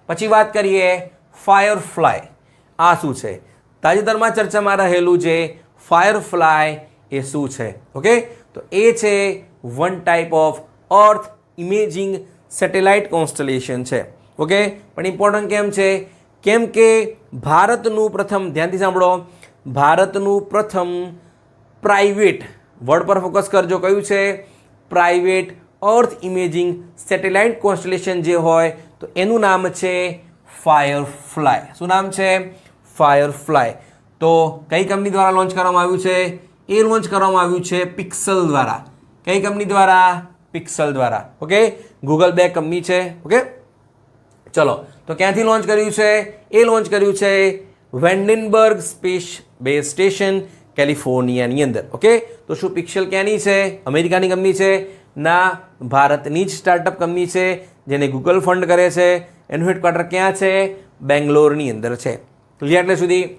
પછી વાત કરીએ ફાયરફ્લાય. આ શું છે? તાજેતરમાં ચર્ચામાં રહેલું છે ફાયરફ્લાય એ શું છે? ઓકે, તો એ છે one type of earth imaging satellite constellation છે. ઓકે, પણ ઇમ્પોર્ટન્ટ કેમ છે? કેમ કે ભારતનું પ્રથમ, ધ્યાનથી સાંભળો, ભારતનું પ્રથમ પ્રાઇવેટ, વર્ડ પર ફોકસ કરજો, કયું છે? પ્રાઇવેટ અર્થ ઇમેજિંગ સેટેલાઇટ કોન્સ્ટલેશન જે હોય તો એનું નામ છે ફાયરફ્લાય. શું નામ છે? ફાયરફ્લાય. તો કઈ કંપની દ્વારા લોન્ચ કરવામાં આવ્યું છે? એ લોન્ચ કરવામાં આવ્યું છે પિક્સેલ દ્વારા. કઈ કંપની દ્વારા? પિક્સેલ દ્વારા. ઓકે, ગૂગલ બેક કંપની છે. ઓકે, ચલો, તો ક્યાંથી લોન્ચ કર્યું છે? એ લોન્ચ કર્યું છે વેન્ડનબર્ગ સ્પેસ બેઝ સ્ટેશન, કેલિફોર્નિયાની અંદર. ઓકે, તો શું પિક્સેલ ક્યાંની છે? અમેરિકાની કંપની છે? ના, ભારતની જ સ્ટાર્ટઅપ કંપની છે જેને ગૂગલ ફંડ કરે છે. એનું હેડક્વાર્ટર ક્યાં છે? બેંગ્લોરની અંદર છે. ક્લિયર એટલે સુધી?